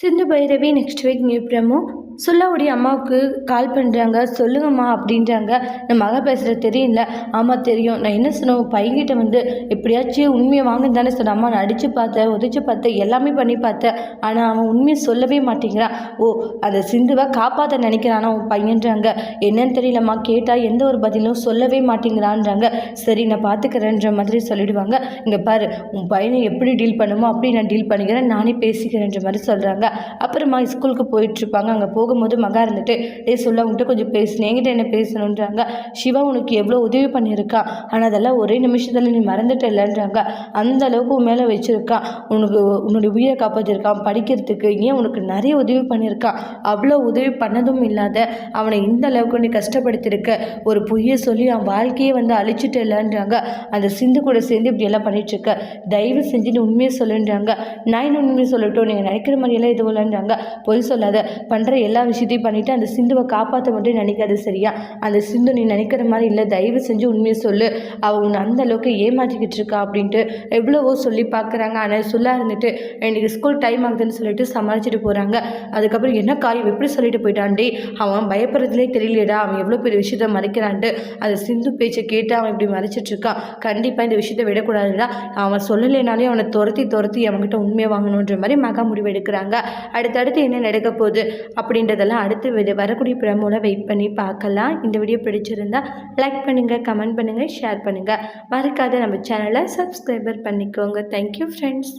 சிந்து Bhairavi next week new promo சொல்லாவுடைய அம்மாவுக்கு call பண்ணுறாங்க. சொல்லுங்கம்மா அப்படின்றாங்க. நான் மகா பேசுகிறது தெரியல. ஆமாம் தெரியும். நான் என்ன சொன்னேன், பையன்கிட்ட வந்து எப்படியாச்சும் உண்மையை வாங்கன்னு தானே சொன்னேன். அம்மா நான் அடித்து பார்த்தேன், உதச்சி பார்த்தேன், எல்லாமே பண்ணி பார்த்தேன். ஆனால் அவன் உண்மையை சொல்லவே மாட்டேங்கிறான். ஓ, அந்த சிந்துவை காப்பாற்ற நினைக்கிறானா உன் பையன்றாங்க. என்னன்னு தெரியலம்மா, கேட்டால் எந்த ஒரு பதிலும் சொல்லவே மாட்டேங்கிறான்றாங்க. சரி நான் பார்த்துக்கிறேன்ற மாதிரி சொல்லிடுவாங்க. இங்கே பாரு, உன் பையனை எப்படி டீல் பண்ணுமோ அப்படி நான் டீல் பண்ணிக்கிறேன், நானே பேசிக்கிறேன்ற மாதிரி சொல்கிறாங்க. அப்புறமா ஸ்கூலுக்கு போயிட்டுருப்பாங்க. அங்கே போகும்போது மகா இருந்துட்டு சொல்ல அவங்ககிட்ட கொஞ்சம் பேசுனேன், என்கிட்ட என்ன பேசணுன்றாங்க. சிவா உனக்கு எவ்வளோ உதவி பண்ணியிருக்கா, ஆனால் அதெல்லாம் ஒரே நிமிஷத்தில் நீ மறந்துட்ட இல்லைன்றாங்க. அந்த அளவுக்கு உன் மேலே வச்சுருக்கான், உனக்கு உன்னுடைய உயிரை காப்பாற்றிருக்கான், படிக்கிறதுக்கு ஏன் உனக்கு நிறைய உதவி பண்ணியிருக்கான். அவ்வளோ உதவி பண்ணதும் இல்லாத அவனை இந்த அளவுக்கு நீ கஷ்டப்படுத்தியிருக்க, ஒரு பொய்யை சொல்லி அவன் வாழ்க்கையே வந்து அழிச்சிட்டு இல்லைன்றாங்க. அந்த சிந்து கூட சேர்ந்து இப்படி எல்லாம் பண்ணிட்டுருக்க, தயவு செஞ்சு நீ உண்மையை சொல்லுன்றாங்க. நான் இன்னும் உண்மையை சொல்லட்டும், நீங்கள் நினைக்கிற மாதிரியெல்லாம் இது இல்லைன்றாங்க. பொய் சொல்லாத, பண்ணுற எல்லா விஷயத்தையும் பண்ணிவிட்டு அந்த சிந்துவை காப்பாற்ற மட்டும் நினைக்காது சரியா. அந்த சிந்து நீ நினைக்கிற மாதிரி இல்லை, தயவு செஞ்சு உண்மையை சொல்லு, அவள் உன்னை அந்த அளவுக்கு ஏமாற்றிக்கிட்டு இருக்கா அப்படின்ட்டு எவ்வளவோ சொல்லி பார்க்குறாங்க. ஆனால் சொல்ல இருந்துட்டு எனக்கு ஸ்கூல் டைம் ஆகுதுன்னு சொல்லிட்டு சமாளிச்சுட்டு போகிறாங்க. அதுக்கப்புறம் என்ன காரியம் எப்படி சொல்லிட்டு போயிட்டான்டே, அவன் பயப்படுறதுலே தெரியலடா, அவன் எவ்வளோ பெரிய விஷயத்த மறைக்கிறான்ட்டு. அந்த சிந்து பேச்சை கேட்டு அவன் இப்படி மறைச்சிட்டு இருக்கான். கண்டிப்பாக இந்த விஷயத்த விடக்கூடாதுடா, அவன் சொல்லலைனாலே அவனை துரத்தி அவன்கிட்ட உண்மையை வாங்கணுன்ற மாதிரி மகா முடிவு எடுக்கிறாங்க. அடுத்தடுத்து என்ன நடக்க போகுது அப்படின்றதெல்லாம் அடுத்து வரக்கூடிய ப்ரமோல வெயிட் பண்ணி பார்க்கலாம். இந்த வீடியோ பிடிச்சிருந்தா லைக் பண்ணுங்கள், கமெண்ட் பண்ணுங்கள், ஷேர் பண்ணுங்கள். மறக்காத நம்ம சேனலை சப்ஸ்கிரைபர் பண்ணிக்கோங்க. Thank you friends.